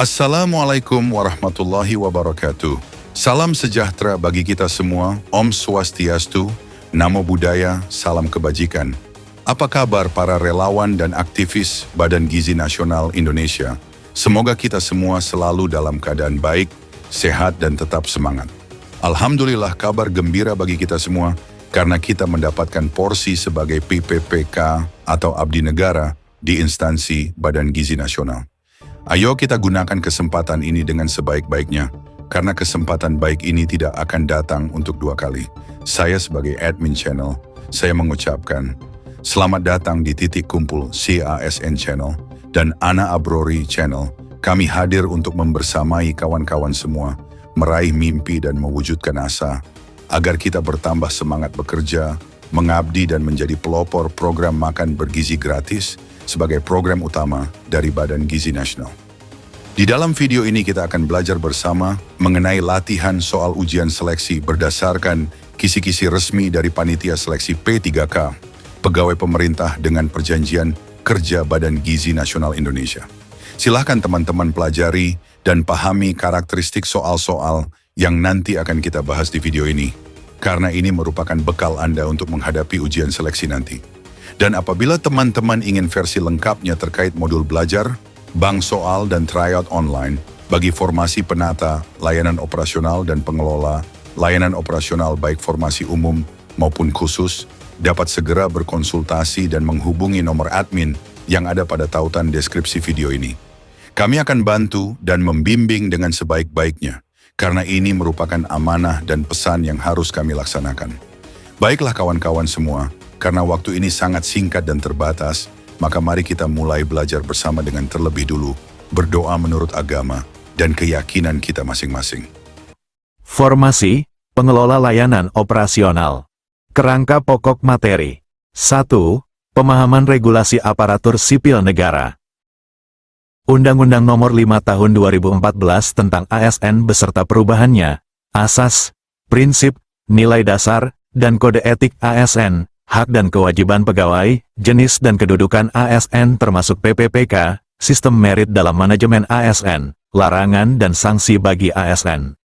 Assalamualaikum warahmatullahi wabarakatuh. Salam sejahtera bagi kita semua, Om Swastiastu, Namo Buddhaya, salam kebajikan. Apa kabar para relawan dan aktivis Badan Gizi Nasional Indonesia? Semoga kita semua selalu dalam keadaan baik, sehat dan tetap semangat. Alhamdulillah kabar gembira bagi kita semua karena kita mendapatkan porsi sebagai PPPK atau Abdi Negara di instansi Badan Gizi Nasional. Ayo kita gunakan kesempatan ini dengan sebaik-baiknya, karena kesempatan baik ini tidak akan datang untuk dua kali. Saya sebagai admin channel, saya mengucapkan selamat datang di titik kumpul CASN Channel dan Ana Abrori Channel. Kami hadir untuk membersamai kawan-kawan semua, meraih mimpi dan mewujudkan asa, agar kita bertambah semangat bekerja, mengabdi dan menjadi pelopor program makan bergizi gratis sebagai program utama dari Badan Gizi Nasional. Di dalam video ini kita akan belajar bersama mengenai latihan soal ujian seleksi berdasarkan kisi-kisi resmi dari Panitia Seleksi P3K, Pegawai Pemerintah dengan Perjanjian Kerja Badan Gizi Nasional Indonesia. Silahkan teman-teman pelajari dan pahami karakteristik soal-soal yang nanti akan kita bahas di video ini, karena ini merupakan bekal Anda untuk menghadapi ujian seleksi nanti. Dan apabila teman-teman ingin versi lengkapnya terkait modul belajar, bank soal dan tryout online bagi formasi penata, layanan operasional dan pengelola, layanan operasional baik formasi umum maupun khusus, dapat segera berkonsultasi dan menghubungi nomor admin yang ada pada tautan deskripsi video ini. Kami akan bantu dan membimbing dengan sebaik-baiknya, karena ini merupakan amanah dan pesan yang harus kami laksanakan. Baiklah kawan-kawan semua, karena waktu ini sangat singkat dan terbatas, maka mari kita mulai belajar bersama dengan terlebih dulu berdoa menurut agama dan keyakinan kita masing-masing. Formasi, pengelola layanan operasional. Kerangka pokok materi. 1. Pemahaman regulasi aparatur sipil negara. Undang-Undang Nomor 5 Tahun 2014 tentang ASN beserta perubahannya, asas, prinsip, nilai dasar, dan kode etik ASN, hak dan kewajiban pegawai, jenis dan kedudukan ASN termasuk PPPK, sistem merit dalam manajemen ASN, larangan dan sanksi bagi ASN.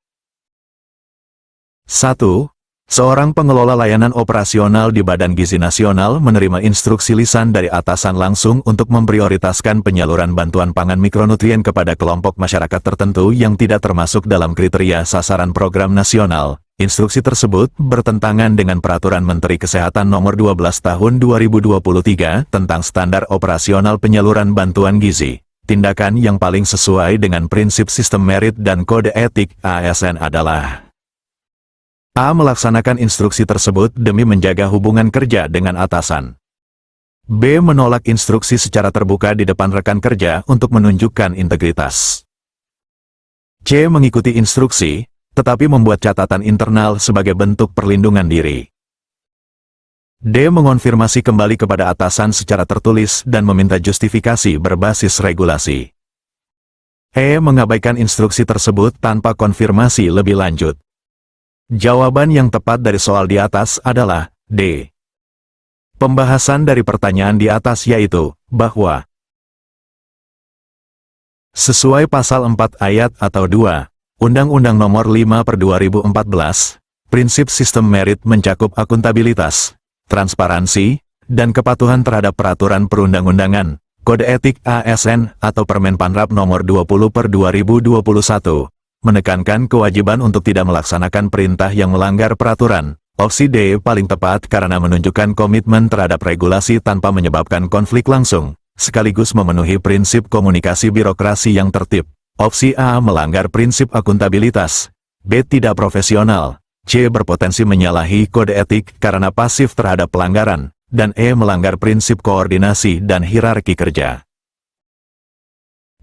1. Seorang pengelola layanan operasional di Badan Gizi Nasional menerima instruksi lisan dari atasan langsung untuk memprioritaskan penyaluran bantuan pangan mikronutrien kepada kelompok masyarakat tertentu yang tidak termasuk dalam kriteria sasaran program nasional. Instruksi tersebut bertentangan dengan Peraturan Menteri Kesehatan Nomor 12 Tahun 2023 tentang Standar Operasional Penyaluran Bantuan Gizi. Tindakan yang paling sesuai dengan prinsip sistem merit dan kode etik ASN adalah: A. Melaksanakan instruksi tersebut demi menjaga hubungan kerja dengan atasan. B. Menolak instruksi secara terbuka di depan rekan kerja untuk menunjukkan integritas. C. Mengikuti instruksi, tetapi membuat catatan internal sebagai bentuk perlindungan diri. D. Mengonfirmasi kembali kepada atasan secara tertulis dan meminta justifikasi berbasis regulasi. E. Mengabaikan instruksi tersebut tanpa konfirmasi lebih lanjut. Jawaban yang tepat dari soal di atas adalah D. Pembahasan dari pertanyaan di atas yaitu bahwa sesuai pasal 4 ayat atau 2 Undang-Undang Nomor 5/2014, prinsip sistem merit mencakup akuntabilitas, transparansi, dan kepatuhan terhadap peraturan perundang-undangan, kode etik ASN atau Permenpanrap Nomor 20/2021, menekankan kewajiban untuk tidak melaksanakan perintah yang melanggar peraturan. Opsi D paling tepat karena menunjukkan komitmen terhadap regulasi tanpa menyebabkan konflik langsung, sekaligus memenuhi prinsip komunikasi birokrasi yang tertib. Opsi A melanggar prinsip akuntabilitas, B tidak profesional, C berpotensi menyalahi kode etik karena pasif terhadap pelanggaran, dan E melanggar prinsip koordinasi dan hierarki kerja.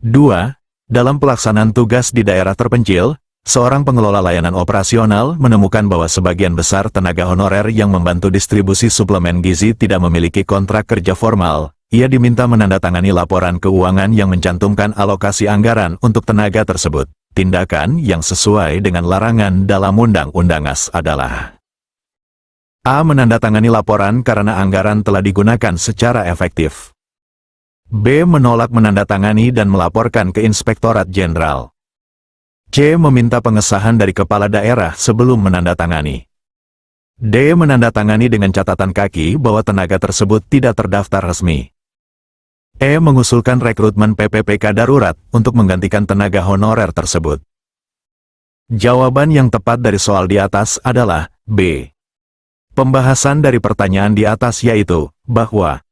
2. Dalam pelaksanaan tugas di daerah terpencil, seorang pengelola layanan operasional menemukan bahwa sebagian besar tenaga honorer yang membantu distribusi suplemen gizi tidak memiliki kontrak kerja formal. Ia diminta menandatangani laporan keuangan yang mencantumkan alokasi anggaran untuk tenaga tersebut. Tindakan yang sesuai dengan larangan dalam Undang-Undang AS adalah: A. Menandatangani laporan karena anggaran telah digunakan secara efektif. B. Menolak menandatangani dan melaporkan ke Inspektorat Jenderal. C. Meminta pengesahan dari kepala daerah sebelum menandatangani. D. Menandatangani dengan catatan kaki bahwa tenaga tersebut tidak terdaftar resmi. E. Mengusulkan rekrutmen PPPK darurat untuk menggantikan tenaga honorer tersebut. Jawaban yang tepat dari soal di atas adalah B. Pembahasan dari pertanyaan di atas yaitu bahwa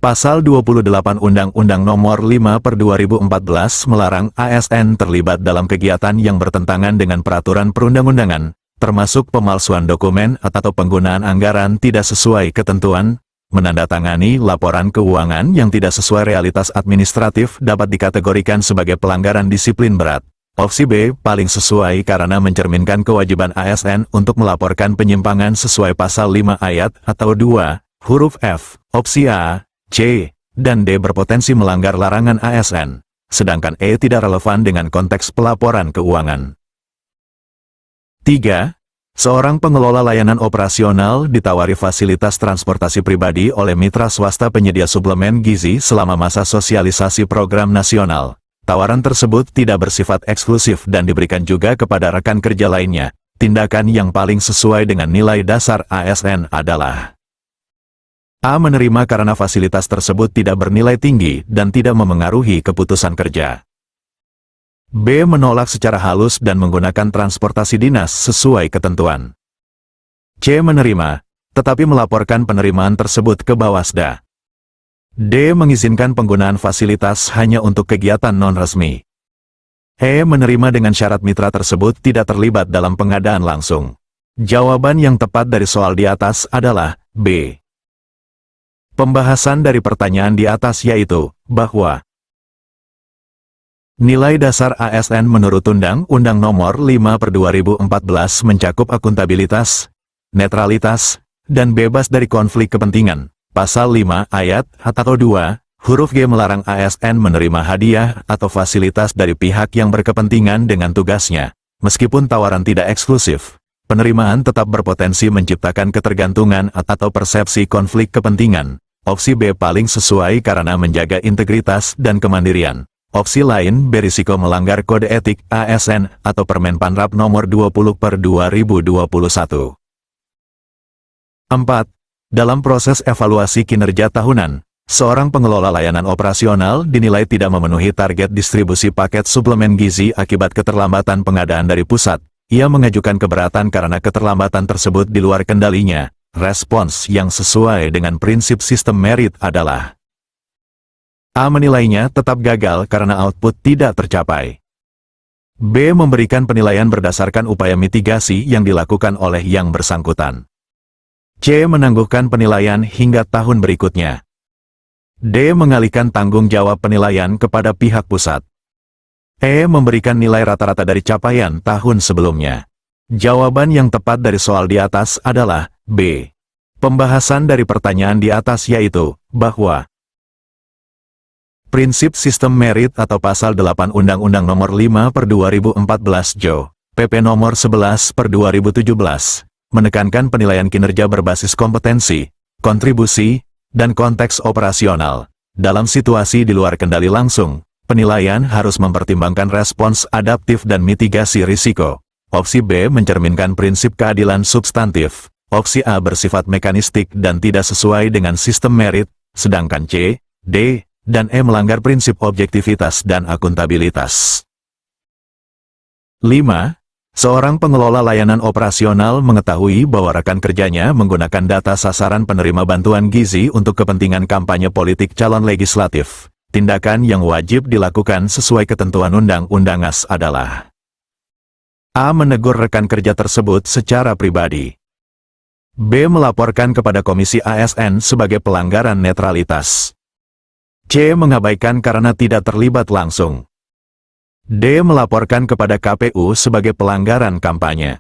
Pasal 28 Undang-Undang Nomor 5/2014 melarang ASN terlibat dalam kegiatan yang bertentangan dengan peraturan perundang-undangan, termasuk pemalsuan dokumen atau penggunaan anggaran tidak sesuai ketentuan, menandatangani laporan keuangan yang tidak sesuai realitas administratif dapat dikategorikan sebagai pelanggaran disiplin berat. Opsi B paling sesuai karena mencerminkan kewajiban ASN untuk melaporkan penyimpangan sesuai pasal 5 ayat atau 2, huruf F. Opsi A, C, dan D berpotensi melanggar larangan ASN, sedangkan E tidak relevan dengan konteks pelaporan keuangan. 3. Seorang pengelola layanan operasional ditawari fasilitas transportasi pribadi oleh mitra swasta penyedia suplemen gizi selama masa sosialisasi program nasional. Tawaran tersebut tidak bersifat eksklusif dan diberikan juga kepada rekan kerja lainnya. Tindakan yang paling sesuai dengan nilai dasar ASN adalah A. Menerima karena fasilitas tersebut tidak bernilai tinggi dan tidak memengaruhi keputusan kerja. B. Menolak secara halus dan menggunakan transportasi dinas sesuai ketentuan. C. Menerima, tetapi melaporkan penerimaan tersebut ke Bawasda. D. Mengizinkan penggunaan fasilitas hanya untuk kegiatan non-resmi. E. Menerima dengan syarat mitra tersebut tidak terlibat dalam pengadaan langsung. Jawaban yang tepat dari soal di atas adalah B. Pembahasan dari pertanyaan di atas yaitu bahwa nilai dasar ASN menurut Undang-Undang Nomor 5/2014 mencakup akuntabilitas, netralitas, dan bebas dari konflik kepentingan. Pasal 5 ayat atau 2, huruf G melarang ASN menerima hadiah atau fasilitas dari pihak yang berkepentingan dengan tugasnya. Meskipun tawaran tidak eksklusif, penerimaan tetap berpotensi menciptakan ketergantungan atau persepsi konflik kepentingan. Opsi B paling sesuai karena menjaga integritas dan kemandirian. Opsi lain berisiko melanggar kode etik ASN atau Permen Panrap Nomor 20/2021. 4. Dalam proses evaluasi kinerja tahunan, seorang pengelola layanan operasional dinilai tidak memenuhi target distribusi paket suplemen gizi akibat keterlambatan pengadaan dari pusat. Ia mengajukan keberatan karena keterlambatan tersebut di luar kendalinya. Respons yang sesuai dengan prinsip sistem merit adalah A. Menilainya tetap gagal karena output tidak tercapai. B. Memberikan penilaian berdasarkan upaya mitigasi yang dilakukan oleh yang bersangkutan. C. Menangguhkan penilaian hingga tahun berikutnya. D. Mengalihkan tanggung jawab penilaian kepada pihak pusat. E. Memberikan nilai rata-rata dari capaian tahun sebelumnya. Jawaban yang tepat dari soal di atas adalah B. Pembahasan dari pertanyaan di atas yaitu bahwa prinsip sistem merit atau pasal 8 Undang-Undang Nomor 5/2014 JO, PP Nomor 11/2017, menekankan penilaian kinerja berbasis kompetensi, kontribusi, dan konteks operasional. Dalam situasi di luar kendali langsung, penilaian harus mempertimbangkan respons adaptif dan mitigasi risiko. Opsi B mencerminkan prinsip keadilan substantif. Opsi A bersifat mekanistik dan tidak sesuai dengan sistem merit, sedangkan C, D, dan E melanggar prinsip objektivitas dan akuntabilitas. 5. Seorang pengelola layanan operasional mengetahui bahwa rekan kerjanya menggunakan data sasaran penerima bantuan gizi untuk kepentingan kampanye politik calon legislatif. Tindakan yang wajib dilakukan sesuai ketentuan undang-undang AS adalah A. Menegur rekan kerja tersebut secara pribadi. B. Melaporkan kepada Komisi ASN sebagai pelanggaran netralitas. C. Mengabaikan karena tidak terlibat langsung. D. Melaporkan kepada KPU sebagai pelanggaran kampanye.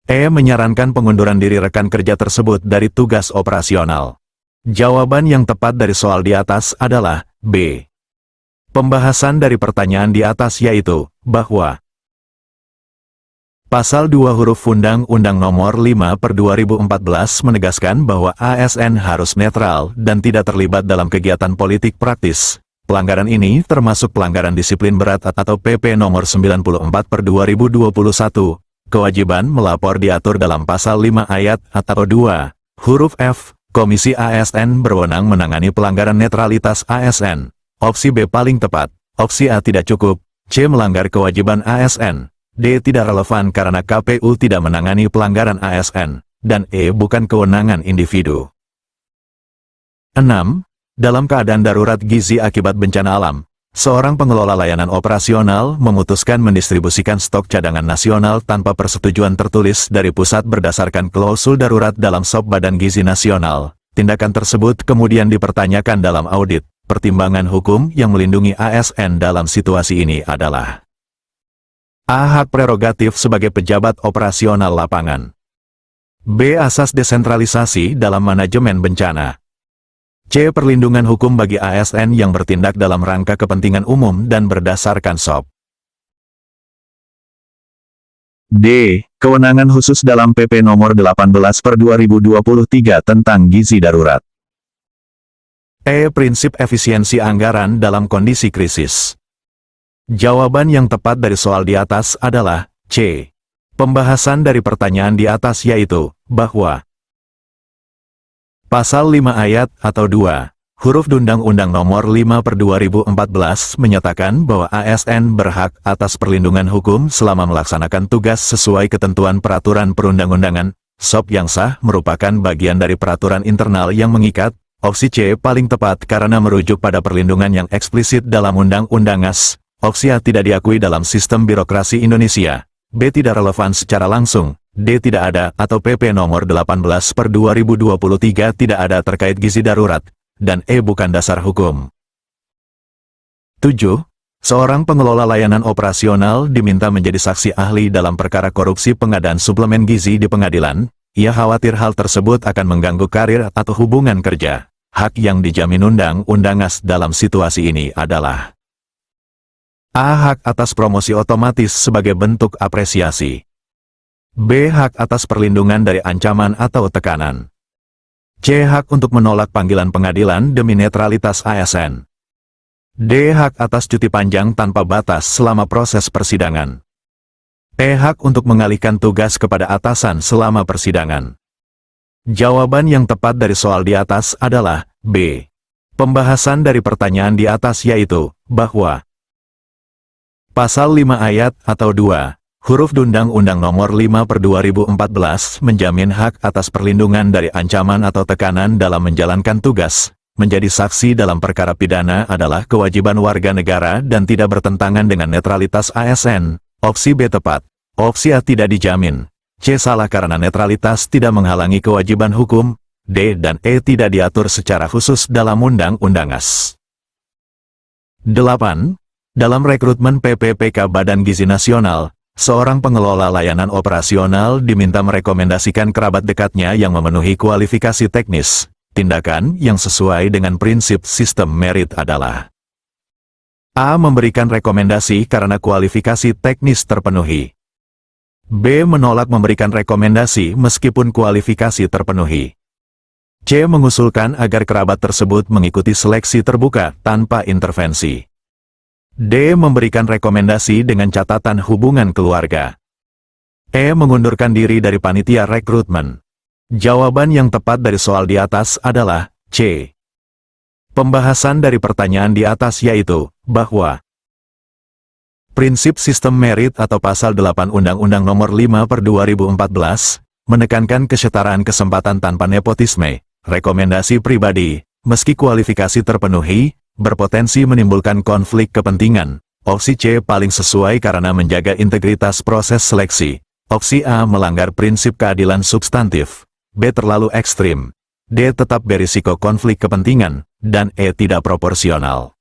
E. Menyarankan pengunduran diri rekan kerja tersebut dari tugas operasional. Jawaban yang tepat dari soal di atas adalah B. Pembahasan dari pertanyaan di atas yaitu bahwa Pasal 2 huruf Undang-Undang Nomor 5/2014 menegaskan bahwa ASN harus netral dan tidak terlibat dalam kegiatan politik praktis. Pelanggaran ini termasuk pelanggaran disiplin berat atau PP Nomor 94/2021. Kewajiban melapor diatur dalam Pasal 5 ayat atau 2 huruf F. Komisi ASN berwenang menangani pelanggaran netralitas ASN. Opsi B paling tepat. Opsi A tidak cukup. C melanggar kewajiban ASN. D tidak relevan karena KPU tidak menangani pelanggaran ASN. Dan E bukan kewenangan individu. 6. Dalam keadaan darurat gizi akibat bencana alam, seorang pengelola layanan operasional memutuskan mendistribusikan stok cadangan nasional tanpa persetujuan tertulis dari pusat berdasarkan klausul darurat dalam SOP Badan Gizi Nasional. Tindakan tersebut kemudian dipertanyakan dalam audit. Pertimbangan hukum yang melindungi ASN dalam situasi ini adalah: A. Hak prerogatif sebagai pejabat operasional lapangan. B. Asas desentralisasi dalam manajemen bencana. C. Perlindungan hukum bagi ASN yang bertindak dalam rangka kepentingan umum dan berdasarkan SOP. D. Kewenangan khusus dalam PP Nomor 18/2023 tentang gizi darurat. E. Prinsip efisiensi anggaran dalam kondisi krisis. Jawaban yang tepat dari soal di atas adalah C. Pembahasan dari pertanyaan di atas yaitu bahwa Pasal 5 ayat atau 2 huruf Undang-Undang Nomor 5/2014 menyatakan bahwa ASN berhak atas perlindungan hukum selama melaksanakan tugas sesuai ketentuan peraturan perundang-undangan. SOP yang sah merupakan bagian dari peraturan internal yang mengikat. Opsi C paling tepat karena merujuk pada perlindungan yang eksplisit dalam Undang-Undang AS. Opsi A tidak diakui dalam sistem birokrasi Indonesia. B tidak relevan secara langsung. D tidak ada atau PP Nomor 18/2023 tidak ada terkait gizi darurat. Dan E bukan dasar hukum. 7. Seorang pengelola layanan operasional diminta menjadi saksi ahli dalam perkara korupsi pengadaan suplemen gizi di pengadilan. Ia khawatir hal tersebut akan mengganggu karir atau hubungan kerja. Hak yang dijamin Undang-Undang AS dalam situasi ini adalah: A. Hak atas promosi otomatis sebagai bentuk apresiasi. B. Hak atas perlindungan dari ancaman atau tekanan. C. Hak untuk menolak panggilan pengadilan demi netralitas ASN. D. Hak atas cuti panjang tanpa batas selama proses persidangan. E. Hak untuk mengalihkan tugas kepada atasan selama persidangan. Jawaban yang tepat dari soal di atas adalah B. Pembahasan dari pertanyaan di atas yaitu bahwa Pasal 5 ayat atau 2 huruf Undang-Undang Nomor 5/2014 menjamin hak atas perlindungan dari ancaman atau tekanan dalam menjalankan tugas. Menjadi saksi dalam perkara pidana adalah kewajiban warga negara dan tidak bertentangan dengan netralitas ASN. Opsi B tepat. Opsi A tidak dijamin. C salah karena netralitas tidak menghalangi kewajiban hukum. D dan E tidak diatur secara khusus dalam Undang-Undang AS. 8. Dalam rekrutmen PPPK Badan Gizi Nasional, seorang pengelola layanan operasional diminta merekomendasikan kerabat dekatnya yang memenuhi kualifikasi teknis. Tindakan yang sesuai dengan prinsip sistem merit adalah: A. Memberikan rekomendasi karena kualifikasi teknis terpenuhi. B. Menolak memberikan rekomendasi meskipun kualifikasi terpenuhi. C. Mengusulkan agar kerabat tersebut mengikuti seleksi terbuka tanpa intervensi. D. Memberikan rekomendasi dengan catatan hubungan keluarga. E. Mengundurkan diri dari panitia rekrutmen. Jawaban yang tepat dari soal di atas adalah C. Pembahasan dari pertanyaan di atas yaitu bahwa prinsip sistem merit atau Pasal 8 Undang-Undang Nomor 5/2014 menekankan kesetaraan kesempatan tanpa nepotisme. Rekomendasi pribadi, meski kualifikasi terpenuhi, berpotensi menimbulkan konflik kepentingan. Opsi C paling sesuai karena menjaga integritas proses seleksi. Opsi A melanggar prinsip keadilan substantif. B terlalu ekstrim. D tetap berisiko konflik kepentingan. Dan E tidak proporsional.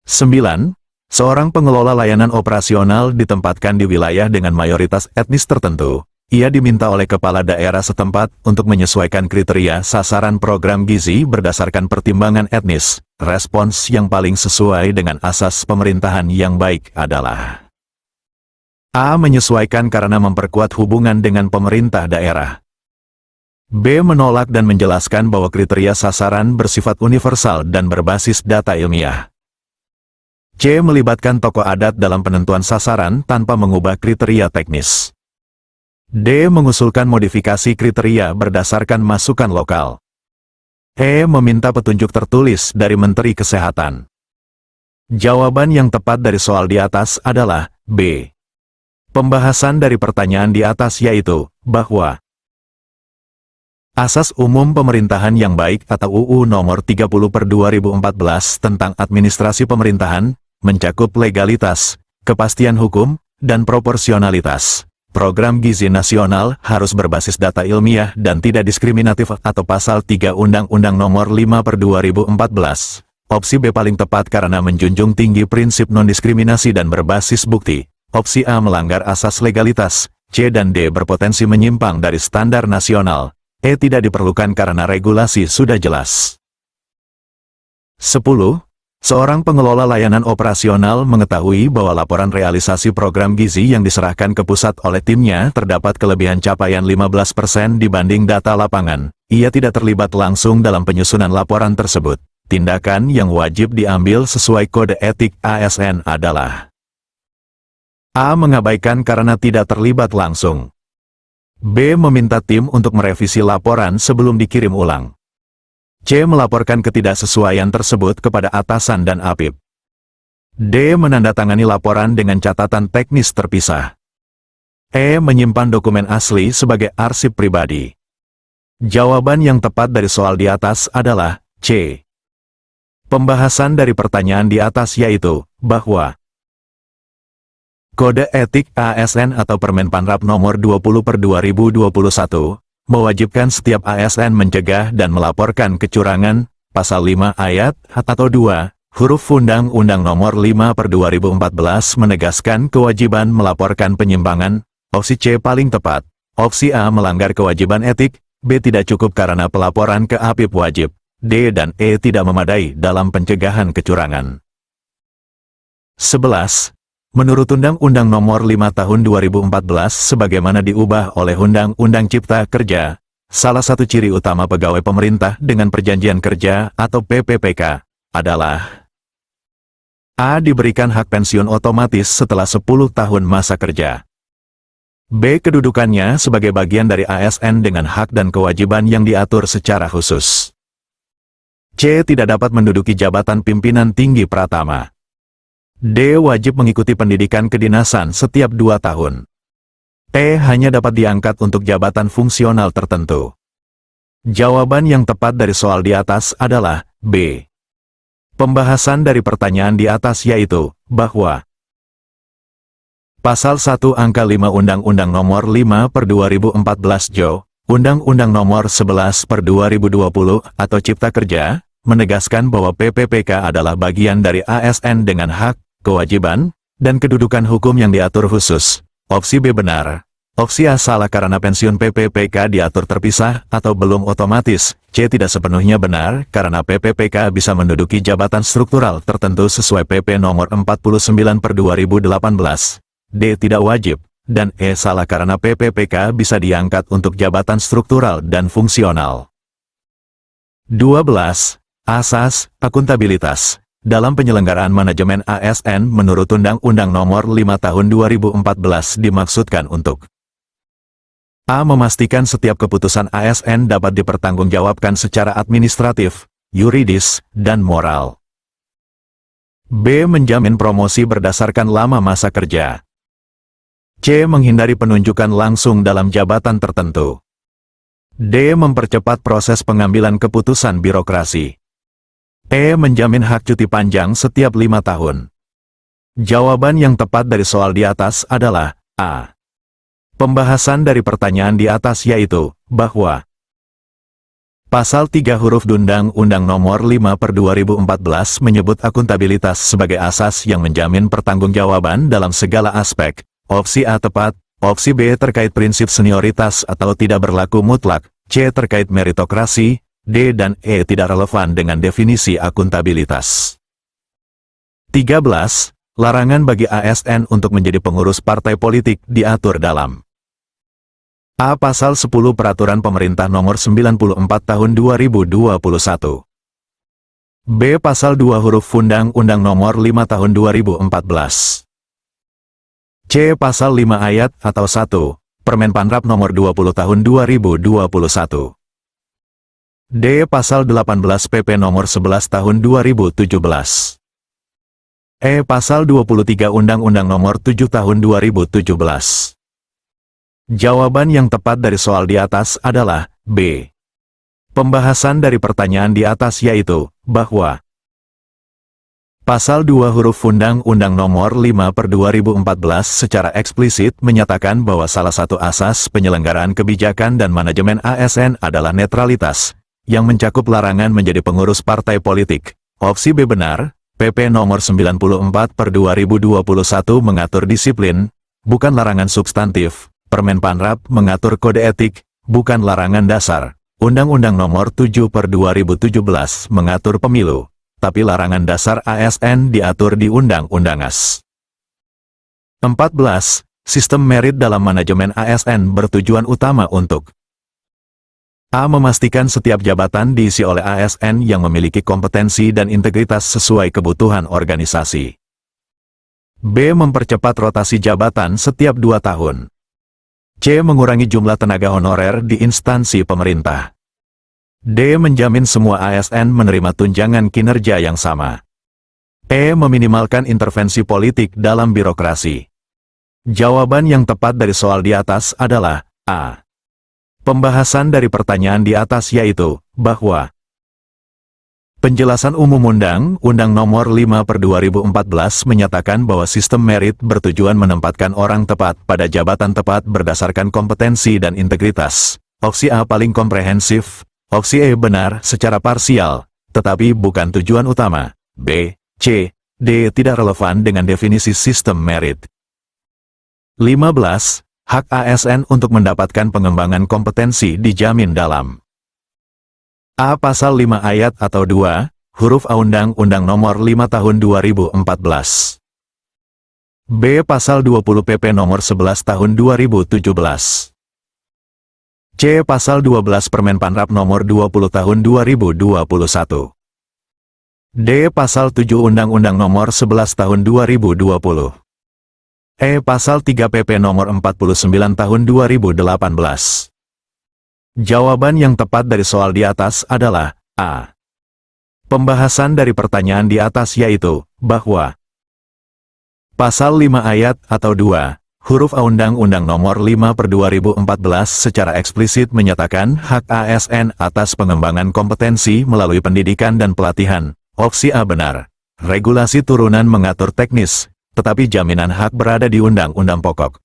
9. Seorang pengelola layanan operasional ditempatkan di wilayah dengan mayoritas etnis tertentu. Ia diminta oleh kepala daerah setempat untuk menyesuaikan kriteria sasaran program gizi berdasarkan pertimbangan etnis. Respons yang paling sesuai dengan asas pemerintahan yang baik adalah A. Menyesuaikan karena memperkuat hubungan dengan pemerintah daerah. B. Menolak dan menjelaskan bahwa kriteria sasaran bersifat universal dan berbasis data ilmiah. C. Melibatkan tokoh adat dalam penentuan sasaran tanpa mengubah kriteria teknis. D. Mengusulkan modifikasi kriteria berdasarkan masukan lokal. E. Meminta petunjuk tertulis dari Menteri Kesehatan. Jawaban yang tepat dari soal di atas adalah B. Pembahasan dari pertanyaan di atas yaitu bahwa Asas Umum Pemerintahan yang Baik atau UU Nomor 30/2014 tentang Administrasi Pemerintahan mencakup legalitas, kepastian hukum, dan proporsionalitas. Program gizi nasional harus berbasis data ilmiah dan tidak diskriminatif atau Pasal 3 Undang-Undang Nomor 5/2014. Opsi B paling tepat karena menjunjung tinggi prinsip non-diskriminasi dan berbasis bukti. Opsi A melanggar asas legalitas, C dan D berpotensi menyimpang dari standar nasional, E tidak diperlukan karena regulasi sudah jelas. 10. Seorang pengelola layanan operasional mengetahui bahwa laporan realisasi program gizi yang diserahkan ke pusat oleh timnya terdapat kelebihan capaian 15% dibanding data lapangan. Ia tidak terlibat langsung dalam penyusunan laporan tersebut. Tindakan yang wajib diambil sesuai kode etik ASN adalah A. Mengabaikan karena tidak terlibat langsung. B. Meminta tim untuk merevisi laporan sebelum dikirim ulang. C. Melaporkan ketidaksesuaian tersebut kepada atasan dan APIP. D. Menandatangani laporan dengan catatan teknis terpisah. E. Menyimpan dokumen asli sebagai arsip pribadi. Jawaban yang tepat dari soal di atas adalah C. Pembahasan dari pertanyaan di atas yaitu bahwa Kode Etik ASN atau Permenpanrap Nomor 20/2021 mewajibkan setiap ASN mencegah dan melaporkan kecurangan. Pasal 5 ayat 1 atau 2 huruf Undang-Undang Nomor 5/2014 menegaskan kewajiban melaporkan penyimpangan. Opsi C paling tepat. Opsi A melanggar kewajiban etik, B tidak cukup karena pelaporan ke APIP wajib, D dan E tidak memadai dalam pencegahan kecurangan. 11. Menurut Undang-Undang Nomor 5 Tahun 2014 sebagaimana diubah oleh Undang-Undang Cipta Kerja, salah satu ciri utama pegawai pemerintah dengan perjanjian kerja atau PPPK adalah A. Diberikan hak pensiun otomatis setelah 10 tahun masa kerja. B. Kedudukannya sebagai bagian dari ASN dengan hak dan kewajiban yang diatur secara khusus. C. Tidak dapat menduduki jabatan pimpinan tinggi pratama. D. Wajib mengikuti pendidikan kedinasan setiap 2 tahun. E. Hanya dapat diangkat untuk jabatan fungsional tertentu. Jawaban yang tepat dari soal di atas adalah B. Pembahasan dari pertanyaan di atas yaitu bahwa Pasal 1 Angka 5 Undang-Undang Nomor 5/2014 JO, Undang-Undang Nomor 11/2020 atau Cipta Kerja, menegaskan bahwa PPPK adalah bagian dari ASN dengan hak, kewajiban, dan kedudukan hukum yang diatur khusus. Opsi B benar. Opsi A salah karena pensiun PPPK diatur terpisah atau belum otomatis. C tidak sepenuhnya benar karena PPPK bisa menduduki jabatan struktural tertentu sesuai PP Nomor 49/2018. D tidak wajib. Dan E salah karena PPPK bisa diangkat untuk jabatan struktural dan fungsional. 12. Asas akuntabilitas dalam penyelenggaraan manajemen ASN menurut Undang-Undang Nomor 5 Tahun 2014 dimaksudkan untuk A. Memastikan setiap keputusan ASN dapat dipertanggungjawabkan secara administratif, yuridis, dan moral. B. Menjamin promosi berdasarkan lama masa kerja. C. Menghindari penunjukan langsung dalam jabatan tertentu. D. Mempercepat proses pengambilan keputusan birokrasi. E. Menjamin hak cuti panjang setiap 5 tahun. Jawaban yang tepat dari soal di atas adalah A. Pembahasan dari pertanyaan di atas yaitu bahwa Pasal 3 huruf Undang-Undang Nomor 5/2014 menyebut akuntabilitas sebagai asas yang menjamin pertanggungjawaban dalam segala aspek. Opsi A tepat, opsi B terkait prinsip senioritas atau tidak berlaku mutlak, C terkait meritokrasi, D dan E tidak relevan dengan definisi akuntabilitas. 13. Larangan bagi ASN untuk menjadi pengurus partai politik diatur dalam A. Pasal 10 Peraturan Pemerintah Nomor 94 Tahun 2021. B. Pasal 2 huruf Undang-Undang Nomor 5 Tahun 2014. C. Pasal 5 ayat atau 1, Permenpanrap Nomor 20 Tahun 2021. D. Pasal 18 PP Nomor 11 Tahun 2017. E. Pasal 23 Undang-Undang Nomor 7 Tahun 2017. Jawaban yang tepat dari soal di atas adalah B. Pembahasan dari pertanyaan di atas yaitu, bahwa Pasal 2 huruf Undang-Undang Nomor 5/2014 secara eksplisit menyatakan bahwa salah satu asas penyelenggaraan kebijakan dan manajemen ASN adalah netralitas, yang mencakup larangan menjadi pengurus partai politik. Opsi B benar. PP Nomor 94/2021 mengatur disiplin, bukan larangan substantif. Permenpanrap mengatur kode etik, bukan larangan dasar. Undang-Undang Nomor 7/2017 mengatur pemilu, tapi larangan dasar ASN diatur di Undang-Undang AS. 14. Sistem merit dalam manajemen ASN bertujuan utama untuk A. Memastikan setiap jabatan diisi oleh ASN yang memiliki kompetensi dan integritas sesuai kebutuhan organisasi. B. Mempercepat rotasi jabatan setiap 2 tahun. C. Mengurangi jumlah tenaga honorer di instansi pemerintah. D. Menjamin semua ASN menerima tunjangan kinerja yang sama. E. Meminimalkan intervensi politik dalam birokrasi. Jawaban yang tepat dari soal di atas adalah A. Pembahasan dari pertanyaan di atas yaitu, bahwa Penjelasan Umum Undang-Undang Nomor 5/2014 menyatakan bahwa sistem merit bertujuan menempatkan orang tepat pada jabatan tepat berdasarkan kompetensi dan integritas. Opsi A paling komprehensif, opsi E benar secara parsial, tetapi bukan tujuan utama. B, C, D tidak relevan dengan definisi sistem merit. 15. Hak ASN untuk mendapatkan pengembangan kompetensi dijamin dalam A. Pasal 5 ayat atau 2, huruf A Undang-Undang Nomor 5 Tahun 2014. B. Pasal 20 PP Nomor 11 Tahun 2017. C. Pasal 12 Permenpanrap Nomor 20 Tahun 2021. D. Pasal 7 Undang-Undang Nomor 11 Tahun 2020. E. Pasal 3 PP Nomor 49 Tahun 2018. Jawaban yang tepat dari soal di atas adalah A. Pembahasan dari pertanyaan di atas yaitu, bahwa Pasal 5 ayat atau 2, huruf A Undang-Undang Nomor 5/2014 secara eksplisit menyatakan hak ASN atas pengembangan kompetensi melalui pendidikan dan pelatihan. Opsi A benar. Regulasi turunan mengatur teknis, tetapi jaminan hak berada di Undang-Undang Pokok.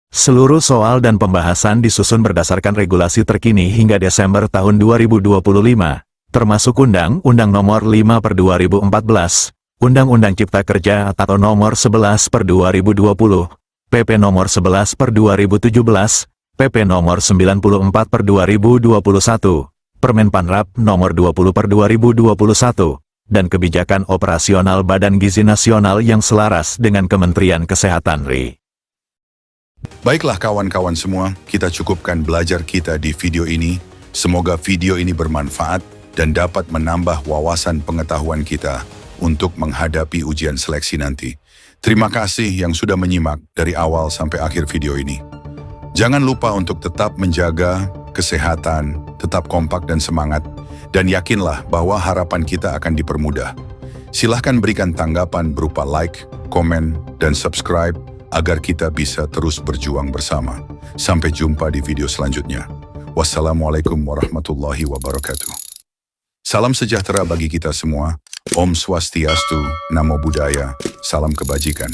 Seluruh soal dan pembahasan disusun berdasarkan regulasi terkini hingga Desember tahun 2025, termasuk Undang-Undang Nomor 5/2014, Undang-Undang Cipta Kerja atau Nomor 11/2020, PP Nomor 11/2017, PP Nomor 94/2021, Permenpanrap Nomor 20/2021, dan kebijakan operasional Badan Gizi Nasional yang selaras dengan Kementerian Kesehatan RI. Baiklah kawan-kawan semua, kita cukupkan belajar kita di video ini. Semoga video ini bermanfaat dan dapat menambah wawasan pengetahuan kita untuk menghadapi ujian seleksi nanti. Terima kasih yang sudah menyimak dari awal sampai akhir video ini. Jangan lupa untuk tetap menjaga kesehatan, tetap kompak dan semangat, dan yakinlah bahwa harapan kita akan dipermudah. Silahkan berikan tanggapan berupa like, komen, dan subscribe agar kita bisa terus berjuang bersama. Sampai jumpa di video selanjutnya. Wassalamualaikum warahmatullahi wabarakatuh. Salam sejahtera bagi kita semua. Om Swastiastu, Namo Buddhaya, salam kebajikan.